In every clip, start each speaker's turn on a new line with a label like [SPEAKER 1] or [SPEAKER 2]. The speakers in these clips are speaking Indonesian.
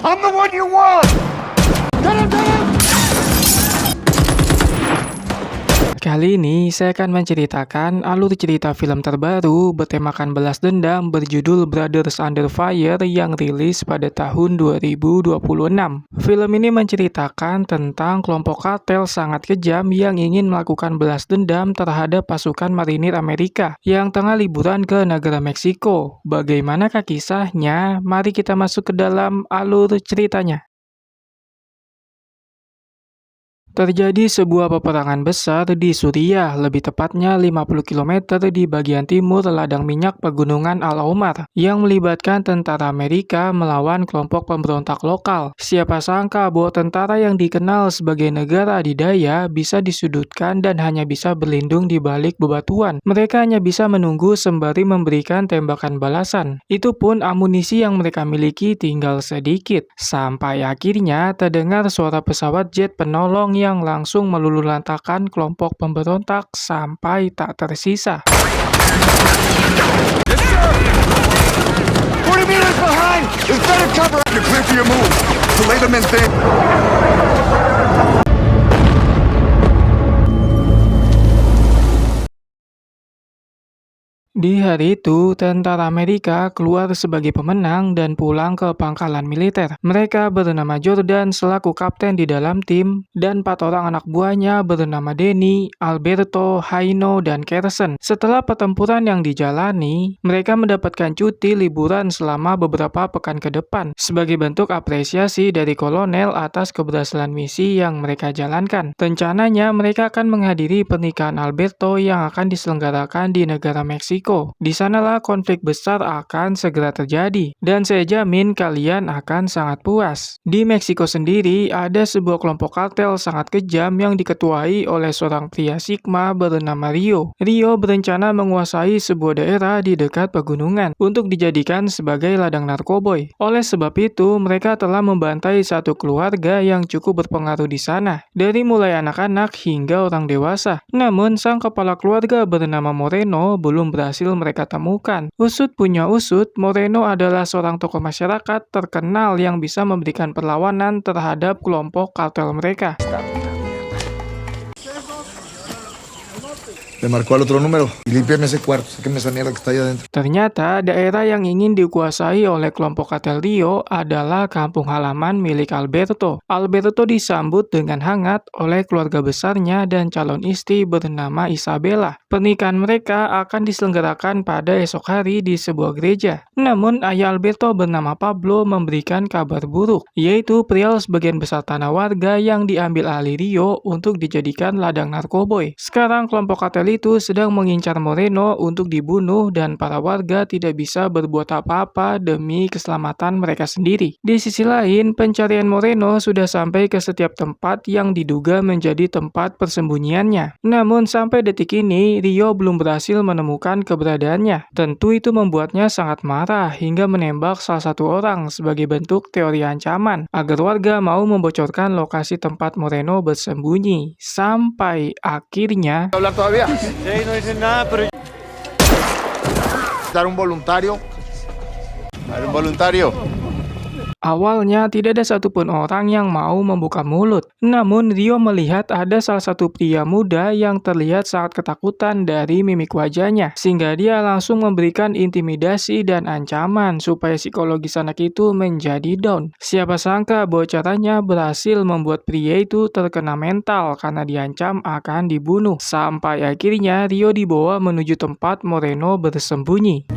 [SPEAKER 1] I'm the one you want! Get him, get him!
[SPEAKER 2] Kali ini saya akan menceritakan alur cerita film terbaru bertemakan balas dendam berjudul Brothers Under Fire yang rilis pada tahun 2026. Film ini menceritakan tentang kelompok kartel sangat kejam yang ingin melakukan balas dendam terhadap pasukan marinir Amerika yang tengah liburan ke negara Meksiko. Bagaimanakah kisahnya? Mari kita masuk ke dalam alur ceritanya. Terjadi sebuah peperangan besar di Suriah, lebih tepatnya 50 km di bagian timur ladang minyak pegunungan Al-Omar, yang melibatkan tentara Amerika melawan kelompok pemberontak lokal. Siapa sangka bahwa tentara yang dikenal sebagai negara adidaya bisa disudutkan dan hanya bisa berlindung di balik bebatuan. Mereka hanya bisa menunggu sembari memberikan tembakan balasan. Itu pun amunisi yang mereka miliki tinggal sedikit. Sampai akhirnya terdengar suara pesawat jet penolong yang langsung meluluhlantahkan kelompok pemberontak sampai tak tersisa.
[SPEAKER 1] Yes, sir! 40 meters behind! There's better cover! You're clear for your move! Delay them in there!
[SPEAKER 2] Di hari itu, tentara Amerika keluar sebagai pemenang dan pulang ke pangkalan militer. Mereka bernama Jordan selaku kapten di dalam tim, dan 4 orang anak buahnya bernama Denny, Alberto, Haino, dan Kersen. Setelah pertempuran yang dijalani, mereka mendapatkan cuti liburan selama beberapa pekan ke depan, sebagai bentuk apresiasi dari kolonel atas keberhasilan misi yang mereka jalankan. Rencananya, mereka akan menghadiri pernikahan Alberto yang akan diselenggarakan di negara Meksiko. Di sanalah konflik besar akan segera terjadi, dan saya jamin kalian akan sangat puas. Di Meksiko sendiri, ada sebuah kelompok kartel sangat kejam yang diketuai oleh seorang pria Sigma bernama Rio. Rio berencana menguasai sebuah daerah di dekat pegunungan untuk dijadikan sebagai ladang narkoboy. Oleh sebab itu, mereka telah membantai satu keluarga yang cukup berpengaruh di sana, dari mulai anak-anak hingga orang dewasa. Namun, sang kepala keluarga bernama Moreno belum berhasil mereka temukan. Usut punya usut, Moreno adalah seorang tokoh masyarakat terkenal yang bisa memberikan perlawanan terhadap kelompok kartel mereka.
[SPEAKER 3] Le marcó al otro número y límpiame ese cuarto, sáqueme esa mierda que está ahí adentro.
[SPEAKER 2] Ternyata daerah yang ingin dikuasai oleh kelompok kartel Rio adalah kampung halaman milik Alberto. Alberto disambut dengan hangat oleh keluarga besarnya dan calon istri bernama Isabella. Pernikahan mereka akan diselenggarakan pada esok hari di sebuah gereja. Namun ayah Alberto bernama Pablo memberikan kabar buruk, yaitu perihal sebagian besar tanah warga yang diambil alih Rio untuk dijadikan ladang narkoboy. Sekarang kelompok kartel itu sedang mengincar Moreno untuk dibunuh dan para warga tidak bisa berbuat apa-apa demi keselamatan mereka sendiri. Di sisi lain, pencarian Moreno sudah sampai ke setiap tempat yang diduga menjadi tempat persembunyiannya. Namun sampai detik ini, Rio belum berhasil menemukan keberadaannya. Tentu itu membuatnya sangat marah hingga menembak salah satu orang sebagai bentuk teori ancaman agar warga mau membocorkan lokasi tempat Moreno bersembunyi. Sampai akhirnya
[SPEAKER 1] ¿Hablar todavía? No dicen nada, pero... Dar un voluntario. Dar un voluntario.
[SPEAKER 2] awalnya tidak ada satupun orang yang mau membuka mulut. Namun Rio melihat ada salah satu pria muda yang terlihat sangat ketakutan dari mimik wajahnya, sehingga dia langsung memberikan intimidasi dan ancaman supaya psikologis anak itu menjadi down. Siapa sangka bahwa caranya berhasil membuat pria itu terkena mental karena diancam akan dibunuh. Sampai akhirnya Rio dibawa menuju tempat Moreno bersembunyi.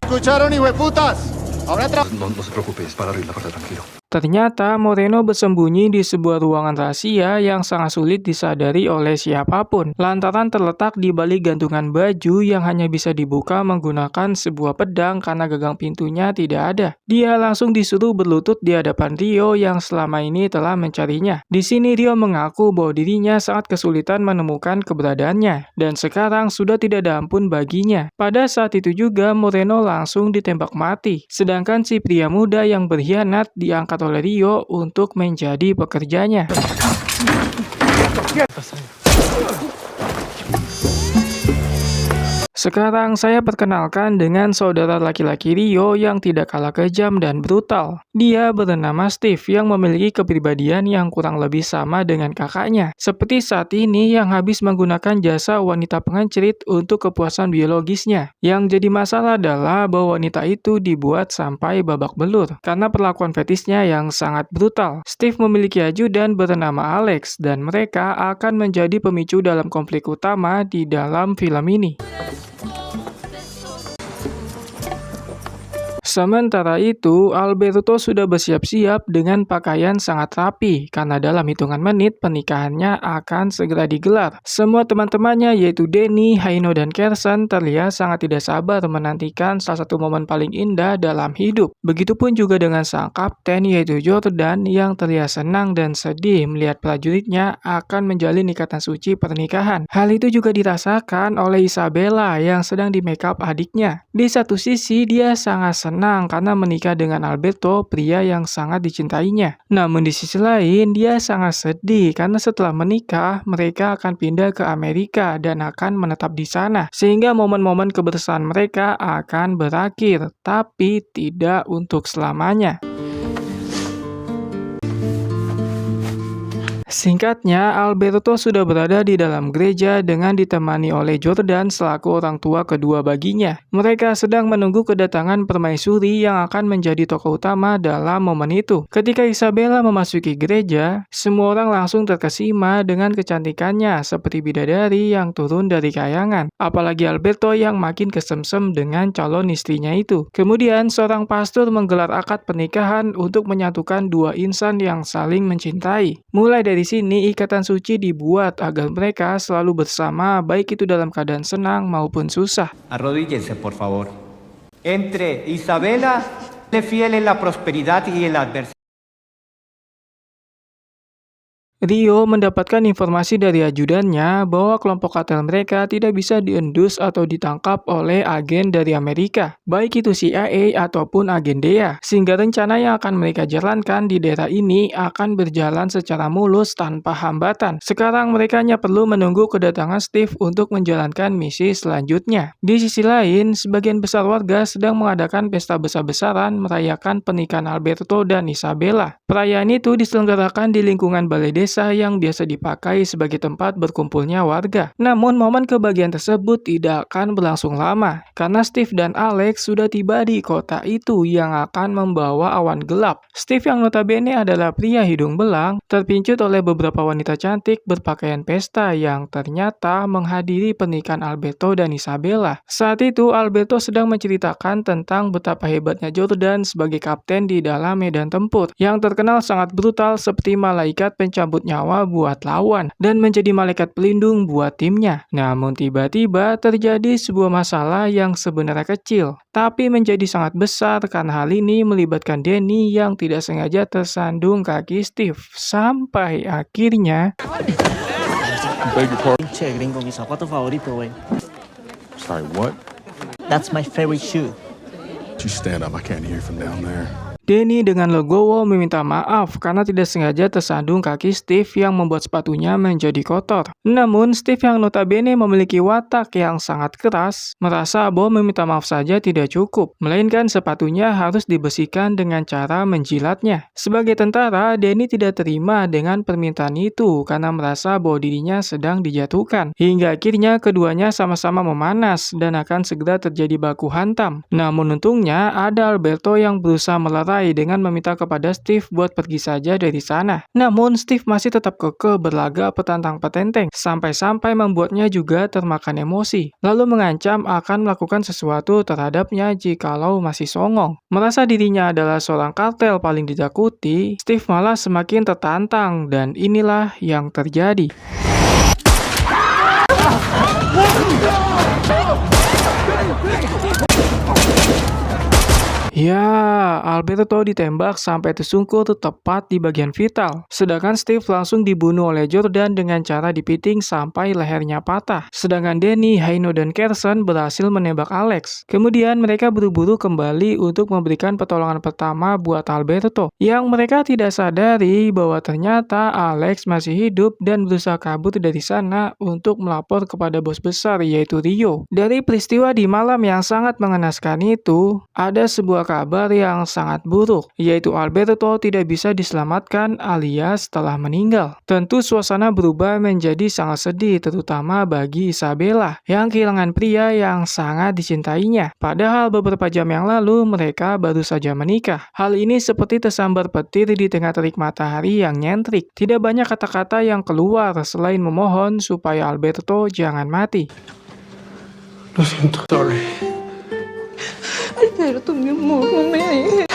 [SPEAKER 1] ¿Escucharon, hijueputas? Ahora
[SPEAKER 3] No se preocupe, es para abrir la puerta, tranquilo.
[SPEAKER 2] Ternyata Moreno bersembunyi di sebuah ruangan rahasia yang sangat sulit disadari oleh siapapun, lantaran terletak di balik gantungan baju yang hanya bisa dibuka menggunakan sebuah pedang karena gagang pintunya tidak ada. Dia langsung disuruh berlutut di hadapan Rio yang selama ini telah mencarinya. Di sini Rio mengaku bahwa dirinya sangat kesulitan menemukan keberadaannya, dan sekarang sudah tidak ada ampun baginya. Pada saat itu juga Moreno langsung ditembak mati, sedangkan si pria muda yang berkhianat diangkat oleh Rio untuk menjadi pekerjanya. Sekarang saya perkenalkan dengan saudara laki-laki Rio yang tidak kalah kejam dan brutal. Dia bernama Steve yang memiliki kepribadian yang kurang lebih sama dengan kakaknya. Seperti saat ini yang habis menggunakan jasa wanita pengecerit untuk kepuasan biologisnya. Yang jadi masalah adalah bahwa wanita itu dibuat sampai babak belur karena perlakuan fetisnya yang sangat brutal. Steve memiliki ajudan bernama Alex dan mereka akan menjadi pemicu dalam konflik utama di dalam film ini. Sementara itu, Alberto sudah bersiap-siap dengan pakaian sangat rapi karena dalam hitungan menit pernikahannya akan segera digelar. Semua teman-temannya yaitu Danny, Haino, dan Kersen terlihat sangat tidak sabar menantikan salah satu momen paling indah dalam hidup. Begitupun juga dengan sang kapten yaitu Jordan yang terlihat senang dan sedih melihat prajuritnya akan menjalin ikatan suci pernikahan. Hal itu juga dirasakan oleh Isabella yang sedang di make up adiknya. Di satu sisi dia sangat senang karena menikah dengan Alberto, pria yang sangat dicintainya. Namun di sisi lain, dia sangat sedih karena setelah menikah, mereka akan pindah ke Amerika dan akan menetap di sana. Sehingga momen-momen kebersamaan mereka akan berakhir, tapi tidak untuk selamanya. Singkatnya, Alberto sudah berada di dalam gereja dengan ditemani oleh Jordan selaku orang tua kedua baginya. Mereka sedang menunggu kedatangan permaisuri yang akan menjadi tokoh utama dalam momen itu. Ketika Isabella memasuki gereja, semua orang langsung terkesima dengan kecantikannya seperti bidadari yang turun dari kayangan. Apalagi Alberto yang makin kesemsem dengan calon istrinya itu. Kemudian, seorang pastor menggelar akad pernikahan untuk menyatukan dua insan yang saling mencintai. Mulai dari sini ikatan suci dibuat agar mereka selalu bersama baik itu dalam keadaan senang maupun susah.
[SPEAKER 4] Arrodíllense, por favor. Entre Isabela, fiel en la prosperidad y en la adversidad.
[SPEAKER 2] Rio mendapatkan informasi dari ajudannya bahwa kelompok kartel mereka tidak bisa diendus atau ditangkap oleh agen dari Amerika, baik itu CIA ataupun agen DEA, sehingga rencana yang akan mereka jalankan di daerah ini akan berjalan secara mulus tanpa hambatan. Sekarang mereka hanya perlu menunggu kedatangan Steve untuk menjalankan misi selanjutnya. Di sisi lain, sebagian besar warga sedang mengadakan pesta besar-besaran merayakan pernikahan Alberto dan Isabella. Perayaan itu diselenggarakan di lingkungan balai desa yang biasa dipakai sebagai tempat berkumpulnya warga. Namun momen kebahagiaan tersebut tidak akan berlangsung lama karena Steve dan Alex sudah tiba di kota itu yang akan membawa awan gelap. Steve yang notabene adalah pria hidung belang terpincut oleh beberapa wanita cantik berpakaian pesta yang ternyata menghadiri pernikahan Alberto dan Isabella. Saat itu Alberto sedang menceritakan tentang betapa hebatnya Jordan sebagai kapten di dalam medan tempur yang terkenal sangat brutal seperti malaikat pencabut nyawa buat lawan dan menjadi malaikat pelindung buat timnya. Namun tiba-tiba terjadi sebuah masalah yang sebenarnya kecil, tapi menjadi sangat besar karena hal ini melibatkan Danny yang tidak sengaja tersandung kaki Steve. Sampai akhirnya...
[SPEAKER 5] Che gringo, mi zapato favorito, güey.
[SPEAKER 1] Sorry, what?
[SPEAKER 5] That's my favorite shoe.
[SPEAKER 1] You stand up, I can't hear from down there.
[SPEAKER 2] Danny dengan legowo meminta maaf karena tidak sengaja tersandung kaki Steve yang membuat sepatunya menjadi kotor. Namun Steve yang notabene memiliki watak yang sangat keras merasa bahwa meminta maaf saja tidak cukup, melainkan sepatunya harus dibersihkan dengan cara menjilatnya. Sebagai tentara, Danny tidak terima dengan permintaan itu karena merasa bahwa dirinya sedang dijatuhkan. Hingga akhirnya keduanya sama-sama memanas dan akan segera terjadi baku hantam. Namun untungnya ada Alberto yang berusaha melerai dengan meminta kepada Steve buat pergi saja dari sana. Namun Steve masih tetap kekeh berlagak petantang petenteng sampai-sampai membuatnya juga termakan emosi, lalu mengancam akan melakukan sesuatu terhadapnya jikalau masih songong. Merasa dirinya adalah seorang kartel paling ditakuti, Steve malah semakin tertantang dan inilah yang terjadi. Ya, Alberto ditembak sampai tersungkur tepat di bagian vital. Sedangkan Steve langsung dibunuh oleh Jordan dengan cara dipiting sampai lehernya patah. Sedangkan Danny, Haino, dan Carson berhasil menembak Alex. Kemudian mereka buru-buru kembali untuk memberikan pertolongan pertama buat Alberto. Yang mereka tidak sadari bahwa ternyata Alex masih hidup dan berusaha kabur dari sana untuk melapor kepada bos besar yaitu Rio. Dari peristiwa di malam yang sangat mengenaskan itu, ada sebuah kabar yang sangat buruk, yaitu Alberto tidak bisa diselamatkan alias telah meninggal. Tentu suasana berubah menjadi sangat sedih, terutama bagi Isabella yang kehilangan pria yang sangat dicintainya. Padahal beberapa jam yang lalu mereka baru saja menikah. Hal ini seperti tersambar petir di tengah terik matahari yang nyentrik. Tidak banyak kata-kata yang keluar selain memohon supaya Alberto jangan mati.
[SPEAKER 6] Lo siento. Sorry.
[SPEAKER 7] Alberto, mi amor, mamá.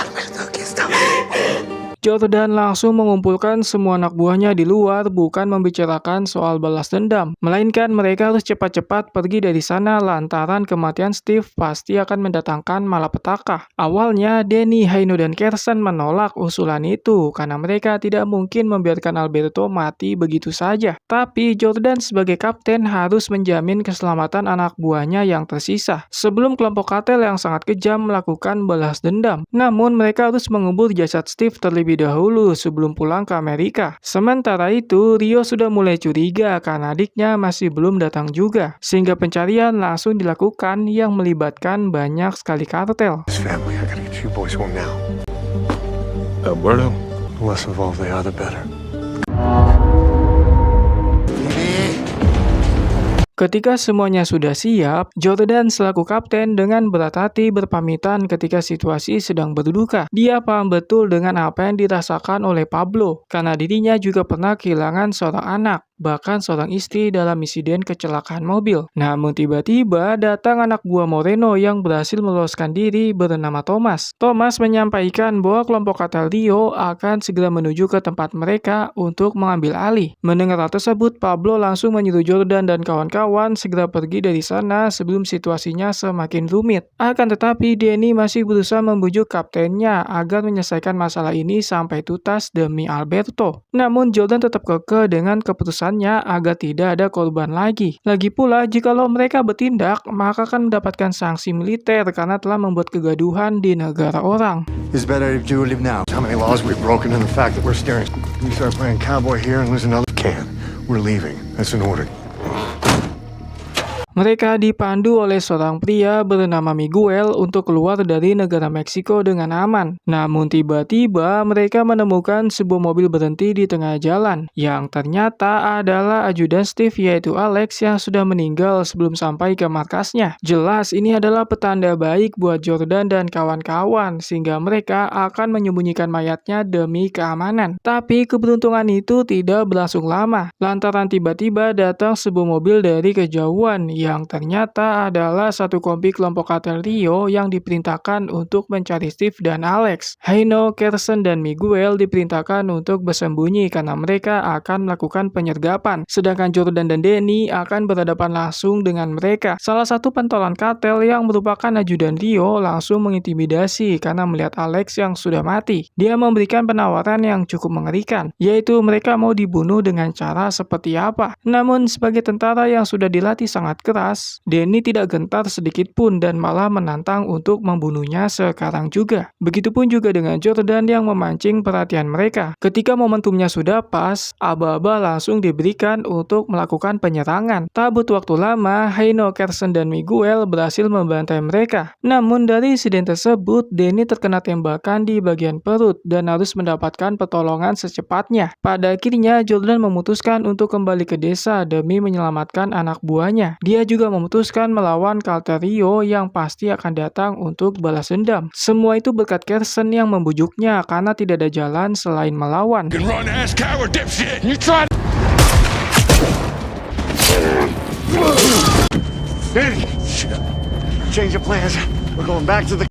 [SPEAKER 2] Jordan langsung mengumpulkan semua anak buahnya di luar, bukan membicarakan soal balas dendam, melainkan mereka harus cepat-cepat pergi dari sana lantaran kematian Steve pasti akan mendatangkan malapetaka. Awalnya, Danny, Haino, dan Carson menolak usulan itu karena mereka tidak mungkin membiarkan Alberto mati begitu saja. Tapi Jordan sebagai kapten harus menjamin keselamatan anak buahnya yang tersisa sebelum kelompok kartel yang sangat kejam melakukan balas dendam. Namun mereka harus mengubur jasad Steve terlebih dahulu sebelum pulang ke Amerika. Sementara itu, Rio sudah mulai curiga karena adiknya masih belum datang juga, sehingga pencarian langsung dilakukan yang melibatkan banyak sekali kartel.
[SPEAKER 1] This family, I gotta get you boys home now.
[SPEAKER 6] Alberto.
[SPEAKER 1] The less involved they are, the better.
[SPEAKER 2] Ketika semuanya sudah siap, Jordan selaku kapten dengan berat hati berpamitan ketika situasi sedang berduka. Dia paham betul dengan apa yang dirasakan oleh Pablo, karena dirinya juga pernah kehilangan seorang anak, bahkan seorang istri dalam insiden kecelakaan mobil. Namun tiba-tiba datang anak buah Moreno yang berhasil meloloskan diri bernama Thomas. Thomas menyampaikan bahwa kelompok kartel Rio akan segera menuju ke tempat mereka untuk mengambil alih. Mendengar hal tersebut, Pablo langsung menyuruh Jordan dan kawan-kawan segera pergi dari sana sebelum situasinya semakin rumit. Akan tetapi, Danny masih berusaha membujuk kaptennya agar menyelesaikan masalah ini sampai tuntas demi Alberto. Namun Jordan tetap kekeh dengan keputusannya agar tidak ada korban lagi. Lagi pula, jikalau mereka bertindak, maka akan mendapatkan sanksi militer karena telah membuat kegaduhan di negara orang.
[SPEAKER 1] It's better if you live now. How many laws we've broken and the fact that we're steering. We start playing cowboy here and lose another can. We're leaving. That's an order.
[SPEAKER 2] Mereka dipandu oleh seorang pria bernama Miguel untuk keluar dari negara Meksiko dengan aman. Namun tiba-tiba mereka menemukan sebuah mobil berhenti di tengah jalan, yang ternyata adalah ajudan Steve yaitu Alex yang sudah meninggal sebelum sampai ke markasnya. Jelas ini adalah petanda baik buat Jordan dan kawan-kawan, sehingga mereka akan menyembunyikan mayatnya demi keamanan. Tapi keberuntungan itu tidak berlangsung lama, lantaran tiba-tiba datang sebuah mobil dari kejauhan yang ternyata adalah satu kompi kelompok kartel Rio yang diperintahkan untuk mencari Steve dan Alex. Haino, Carson, dan Miguel diperintahkan untuk bersembunyi karena mereka akan melakukan penyergapan, sedangkan Jordan dan Danny akan berhadapan langsung dengan mereka. Salah satu pentolan kartel yang merupakan ajudan Rio langsung mengintimidasi karena melihat Alex yang sudah mati. Dia memberikan penawaran yang cukup mengerikan, yaitu mereka mau dibunuh dengan cara seperti apa. Namun sebagai tentara yang sudah dilatih sangat keras, Danny tidak gentar sedikit pun dan malah menantang untuk membunuhnya sekarang juga. Begitupun juga dengan Jordan yang memancing perhatian mereka. Ketika momentumnya sudah pas, aba-aba langsung diberikan untuk melakukan penyerangan. Tak butuh waktu lama, Haino, Carson, dan Miguel berhasil membantai mereka. Namun dari insiden tersebut, Danny terkena tembakan di bagian perut dan harus mendapatkan pertolongan secepatnya. Pada akhirnya, Jordan memutuskan untuk kembali ke desa demi menyelamatkan anak buahnya. Dia juga memutuskan melawan kartel Rio yang pasti akan datang untuk balas dendam. Semua itu berkat Carson yang membujuknya karena tidak ada jalan selain melawan.
[SPEAKER 1] Run, ass coward, dipshit! You try. Danny, change of plans. We're going back to the.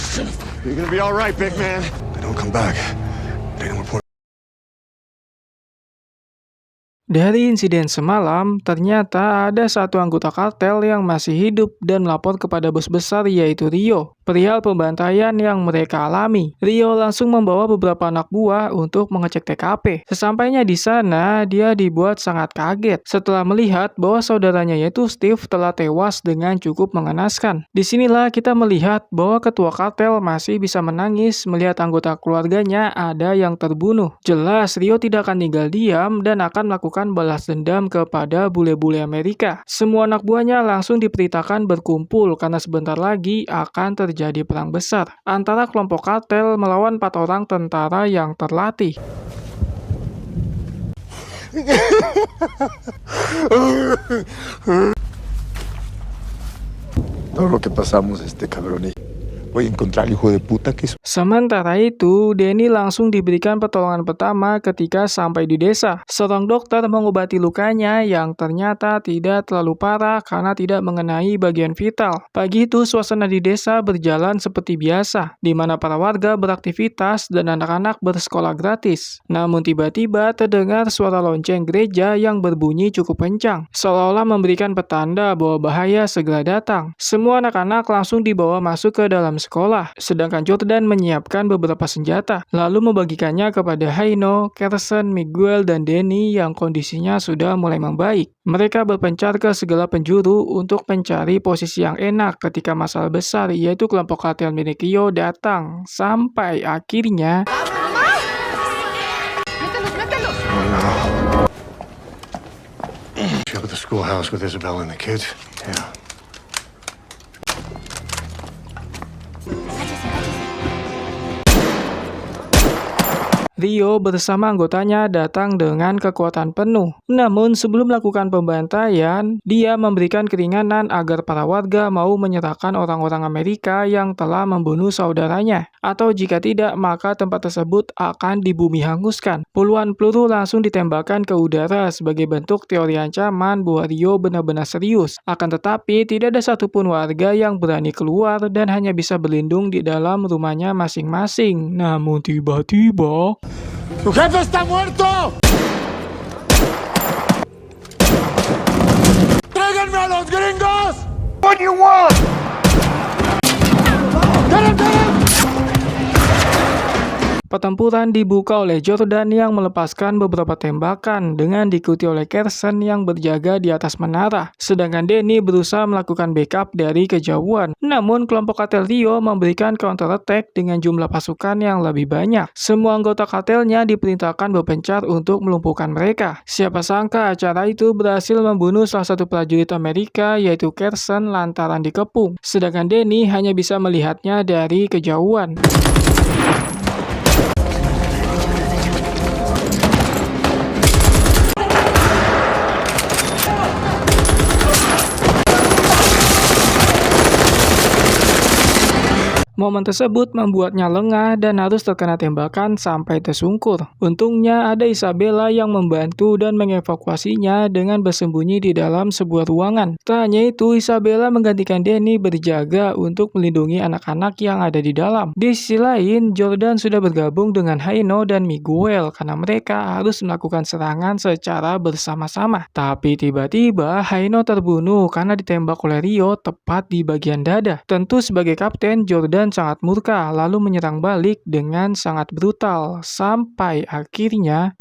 [SPEAKER 1] You're gonna be all right, big man. They don't come back. They don't report.
[SPEAKER 2] Dari insiden semalam, ternyata ada satu anggota kartel yang masih hidup dan melapor kepada bos besar yaitu Rio. perihal pembantaian yang mereka alami. Rio langsung membawa beberapa anak buah untuk mengecek TKP. Sesampainya di sana, dia dibuat sangat kaget setelah melihat bahwa saudaranya yaitu Steve telah tewas dengan cukup mengenaskan. Disinilah kita melihat bahwa ketua kartel masih bisa menangis melihat anggota keluarganya ada yang terbunuh. Jelas Rio tidak akan tinggal diam dan akan melakukan balas dendam kepada bule-bule Amerika. Semua anak buahnya langsung diperintahkan berkumpul karena sebentar lagi akan terjadi perang besar antara kelompok kartel melawan 4 orang tentara yang terlatih.
[SPEAKER 3] Todo lo que pasamos, cabrón. Voy a encontrar el hijo de puta que es.
[SPEAKER 2] Sementara itu, Denny langsung diberikan pertolongan pertama ketika sampai di desa. Seorang dokter mengobati lukanya yang ternyata tidak terlalu parah karena tidak mengenai bagian vital. Pagi itu, suasana di desa berjalan seperti biasa, di mana para warga beraktivitas dan anak-anak bersekolah gratis. Namun tiba-tiba terdengar suara lonceng gereja yang berbunyi cukup kencang, seolah-olah memberikan petanda bahwa bahaya segera datang. Semua anak-anak langsung dibawa masuk ke dalam sekolah, sedangkan Jordan menyiapkan beberapa senjata, lalu membagikannya kepada Haino, Carson, Miguel, dan Denny yang kondisinya sudah mulai membaik. Mereka berpencar ke segala penjuru untuk mencari posisi yang enak ketika masalah besar yaitu kelompok kartel milik Rio datang, sampai akhirnya
[SPEAKER 1] Check the schoolhouse with Isabel and the kids. Yeah.
[SPEAKER 2] Rio bersama anggotanya datang dengan kekuatan penuh. Namun sebelum melakukan pembantaian, dia memberikan keringanan agar para warga mau menyerahkan orang-orang Amerika yang telah membunuh saudaranya. Atau jika tidak, maka tempat tersebut akan dibumi hanguskan. Puluhan peluru langsung ditembakkan ke udara sebagai bentuk teori ancaman bahwa Rio benar-benar serius. Akan tetapi, tidak ada satupun warga yang berani keluar dan hanya bisa berlindung di dalam rumahnya masing-masing. Namun tiba-tiba
[SPEAKER 1] ¡Tu jefe está muerto! ¡Tráiganme a los gringos! What do you want? Get him, get him!
[SPEAKER 2] Pertempuran dibuka oleh Jordan yang melepaskan beberapa tembakan dengan diikuti oleh Carson yang berjaga di atas menara. Sedangkan Denny berusaha melakukan backup dari kejauhan. Namun kelompok kartel Rio memberikan counter attack dengan jumlah pasukan yang lebih banyak. Semua anggota kartelnya diperintahkan berpencar untuk melumpuhkan mereka. Siapa sangka acara itu berhasil membunuh salah satu prajurit Amerika yaitu Carson lantaran dikepung. Sedangkan Denny hanya bisa melihatnya dari kejauhan. Momen tersebut membuatnya lengah dan harus terkena tembakan sampai tersungkur. Untungnya ada Isabella yang membantu dan mengevakuasinya dengan bersembunyi di dalam sebuah ruangan. Tak hanya itu, Isabella menggantikan Denny berjaga untuk melindungi anak-anak yang ada di dalam. Di sisi lain, Jordan sudah bergabung dengan Haino dan Miguel karena mereka harus melakukan serangan secara bersama-sama. Tapi tiba-tiba Haino terbunuh karena ditembak oleh Rio tepat di bagian dada. Tentu sebagai kapten, Jordan sangat murka lalu menyerang balik dengan sangat brutal sampai akhirnya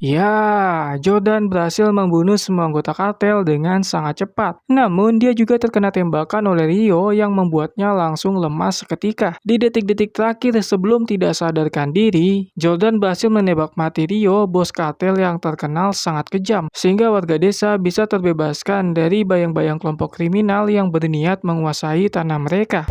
[SPEAKER 2] ya, Jordan berhasil membunuh semua anggota kartel dengan sangat cepat. Namun dia juga terkena tembakan oleh Rio yang membuatnya langsung lemas seketika. Di detik-detik terakhir sebelum tidak sadarkan diri, Jordan berhasil menembak mati Rio, bos kartel yang terkenal sangat kejam, sehingga warga desa bisa terbebaskan dari bayang-bayang kelompok kriminal yang berniat menguasai tanah mereka.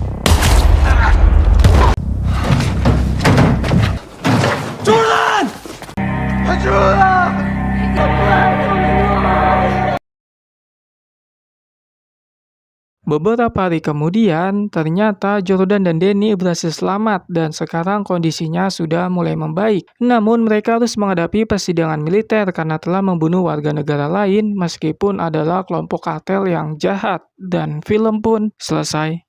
[SPEAKER 2] Beberapa hari kemudian, ternyata Jordan dan Denny berhasil selamat dan sekarang kondisinya sudah mulai membaik. Namun mereka harus menghadapi persidangan militer karena telah membunuh warga negara lain meskipun adalah kelompok kartel yang jahat. Dan film pun selesai.